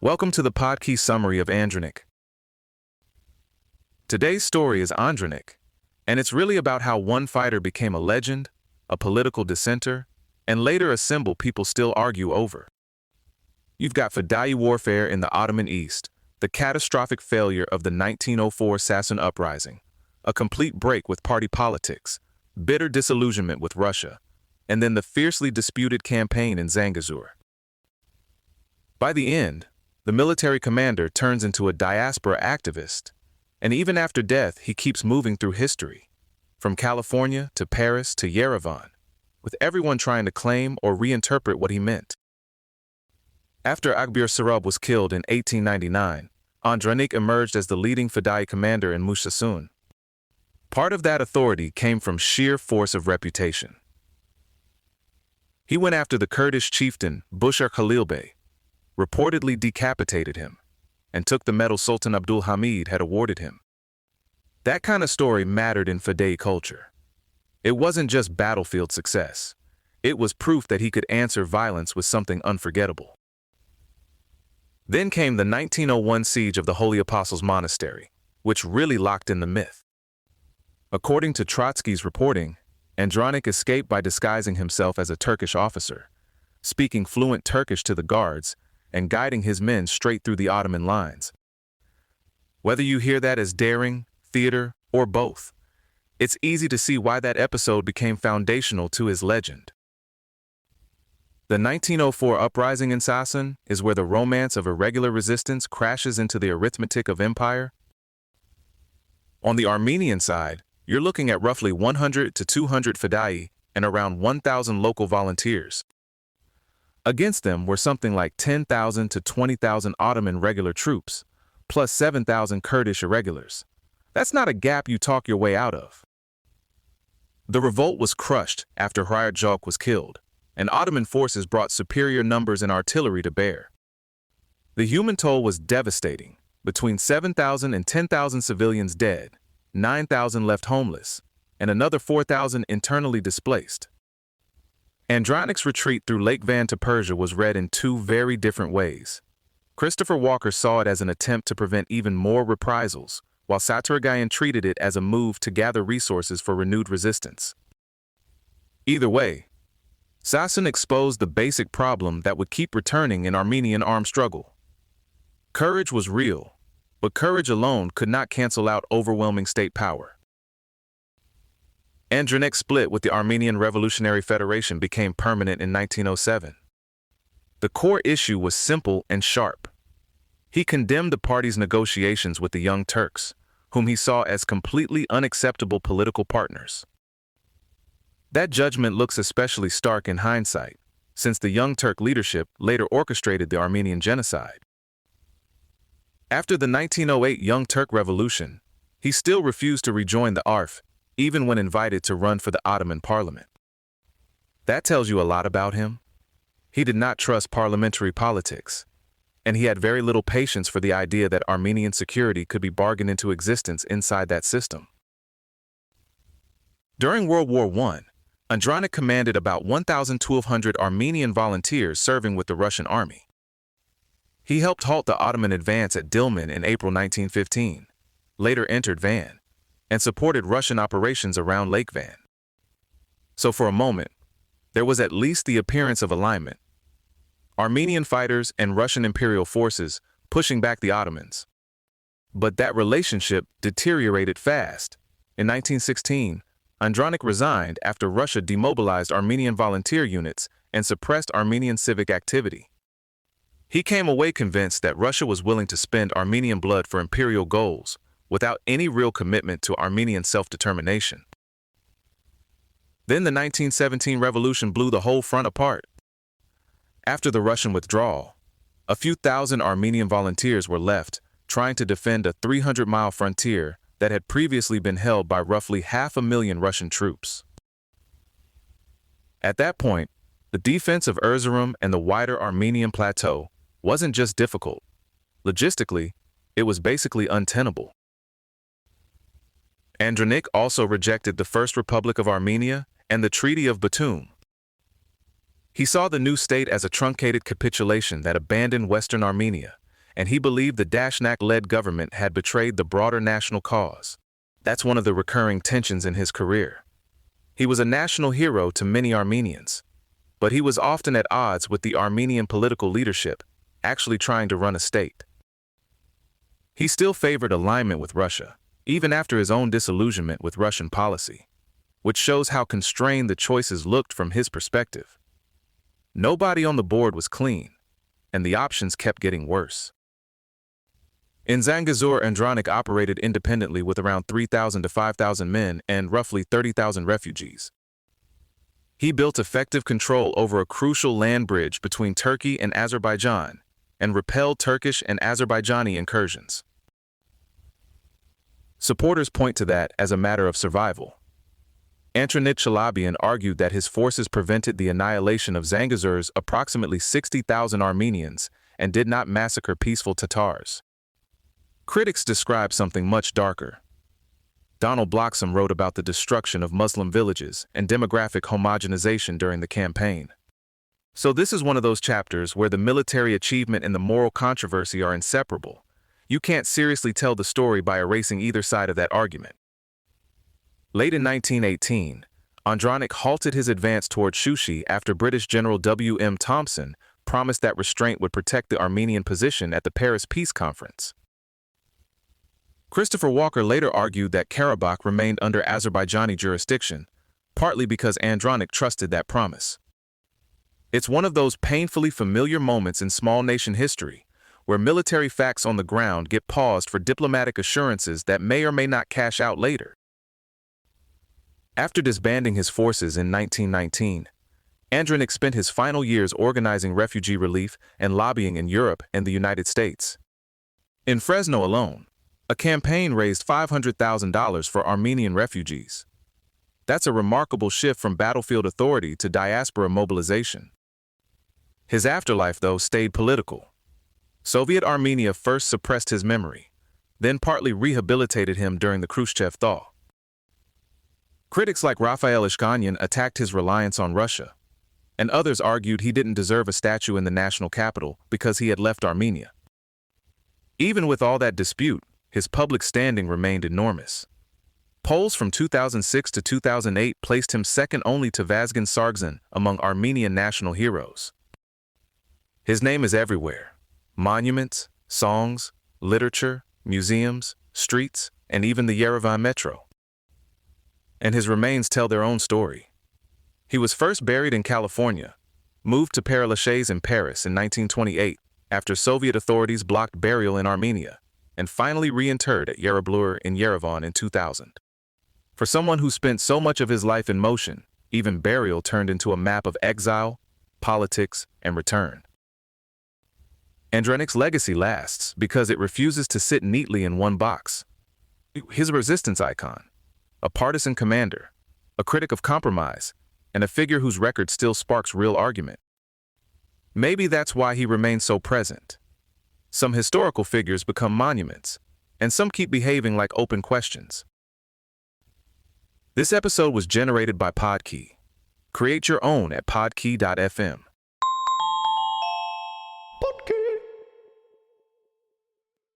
Welcome to the podcast summary of Andranik. Today's story is Andranik, and it's really about how one fighter became a legend, a political dissenter, and later a symbol people still argue over. You've got fedayi warfare in the Ottoman East, the catastrophic failure of the 1904 Sasun uprising, a complete break with party politics, bitter disillusionment with Russia, and then the fiercely disputed campaign in Zangezur. By the end, the military commander turns into a diaspora activist, and even after death he keeps moving through history, from California to Paris to Yerevan, with everyone trying to claim or reinterpret what he meant. After Sasun was killed in 1899, Andranik emerged as the leading fedayi commander in Sasun. Part of that authority came from sheer force of reputation. He went after the Kurdish chieftain Bushar Khalil Bey, reportedly decapitated him, and took the medal Sultan Abdul Hamid had awarded him. That kind of story mattered in fedayi culture. It wasn't just battlefield success. It was proof that he could answer violence with something unforgettable. Then came the 1901 siege of the Holy Apostles Monastery, which really locked in the myth. According to Trotsky's reporting, Andranik escaped by disguising himself as a Turkish officer, speaking fluent Turkish to the guards, and guiding his men straight through the Ottoman lines. Whether you hear that as daring, theater, or both, it's easy to see why that episode became foundational to his legend. The 1904 uprising in Sasun is where the romance of irregular resistance crashes into the arithmetic of empire. On the Armenian side, you're looking at roughly 100 to 200 fedayi and around 1,000 local volunteers. Against them were something like 10,000 to 20,000 Ottoman regular troops, plus 7,000 Kurdish irregulars. That's not a gap you talk your way out of. The revolt was crushed after Hryarjuk was killed, and Ottoman forces brought superior numbers and artillery to bear. The human toll was devastating, between 7,000 and 10,000 civilians dead, 9,000 left homeless, and another 4,000 internally displaced. Andranik's retreat through Lake Van to Persia was read in two very different ways. Christopher Walker saw it as an attempt to prevent even more reprisals, while Saturagian treated it as a move to gather resources for renewed resistance. Either way, Sasun exposed the basic problem that would keep returning in Armenian armed struggle. Courage was real, but courage alone could not cancel out overwhelming state power. Andranik's split with the Armenian Revolutionary Federation became permanent in 1907. The core issue was simple and sharp. He condemned the party's negotiations with the Young Turks, whom he saw as completely unacceptable political partners. That judgment looks especially stark in hindsight, since the Young Turk leadership later orchestrated the Armenian genocide. After the 1908 Young Turk Revolution, he still refused to rejoin the ARF, even when invited to run for the Ottoman parliament. That tells you a lot about him. He did not trust parliamentary politics, and he had very little patience for the idea that Armenian security could be bargained into existence inside that system. During World War I, Andranik commanded about 1,200 Armenian volunteers serving with the Russian army. He helped halt the Ottoman advance at Dilmun in April 1915, later entered Van, and supported Russian operations around Lake Van. So for a moment, there was at least the appearance of alignment. Armenian fighters and Russian imperial forces pushing back the Ottomans. But that relationship deteriorated fast. In 1916, Andranik resigned after Russia demobilized Armenian volunteer units and suppressed Armenian civic activity. He came away convinced that Russia was willing to spend Armenian blood for imperial goals, without any real commitment to Armenian self-determination. Then the 1917 revolution blew the whole front apart. After the Russian withdrawal, a few thousand Armenian volunteers were left trying to defend a 300-mile frontier that had previously been held by roughly 500,000 Russian troops. At that point, the defense of Erzurum and the wider Armenian plateau wasn't just difficult. Logistically, it was basically untenable. Andranik also rejected the First Republic of Armenia and the Treaty of Batum. He saw the new state as a truncated capitulation that abandoned Western Armenia and he believed the Dashnak-led government had betrayed the broader national cause. That's one of the recurring tensions in his career. He was a national hero to many Armenians, but he was often at odds with the Armenian political leadership, actually trying to run a state. He still favored alignment with Russia, even after his own disillusionment with Russian policy, which shows how constrained the choices looked from his perspective. Nobody on the board was clean, and the options kept getting worse. In Zangezur, Andranik operated independently with around 3,000 to 5,000 men and roughly 30,000 refugees. He built effective control over a crucial land bridge between Turkey and Azerbaijan and repelled Turkish and Azerbaijani incursions. Supporters point to that as a matter of survival. Andranik argued that his forces prevented the annihilation of Zangezur's approximately 60,000 Armenians and did not massacre peaceful Tatars. Critics describe something much darker. Donald Bloxham wrote about the destruction of Muslim villages and demographic homogenization during the campaign. So this is one of those chapters where the military achievement and the moral controversy are inseparable. You can't seriously tell the story by erasing either side of that argument. Late in 1918, Andranik halted his advance toward Shushi after British General W. M. Thompson promised that restraint would protect the Armenian position at the Paris Peace Conference. Christopher Walker later argued that Karabakh remained under Azerbaijani jurisdiction, partly because Andranik trusted that promise. It's one of those painfully familiar moments in small nation history, where military facts on the ground get paused for diplomatic assurances that may or may not cash out later. After disbanding his forces in 1919, Andranik spent his final years organizing refugee relief and lobbying in Europe and the United States. In Fresno alone, a campaign raised $500,000 for Armenian refugees. That's a remarkable shift from battlefield authority to diaspora mobilization. His afterlife, though, stayed political. Soviet Armenia first suppressed his memory, then partly rehabilitated him during the Khrushchev thaw. Critics like Raphael Ishkanyan attacked his reliance on Russia, and others argued he didn't deserve a statue in the national capital because he had left Armenia. Even with all that dispute, his public standing remained enormous. Polls from 2006 to 2008 placed him second only to Vazgen Sargsyan among Armenian national heroes. His name is everywhere: monuments, songs, literature, museums, streets, and even the Yerevan metro. And his remains tell their own story. He was first buried in California, moved to Père Lachaise in Paris in 1928 after Soviet authorities blocked burial in Armenia, and finally reinterred at Yerevan in Yerevan in 2000. For someone who spent so much of his life in motion, even burial turned into a map of exile, politics, and return. Andranik's legacy lasts because it refuses to sit neatly in one box. He's a resistance icon, a partisan commander, a critic of compromise, and a figure whose record still sparks real argument. Maybe that's why he remains so present. Some historical figures become monuments, and some keep behaving like open questions. This episode was generated by Podkey. Create your own at podkey.fm.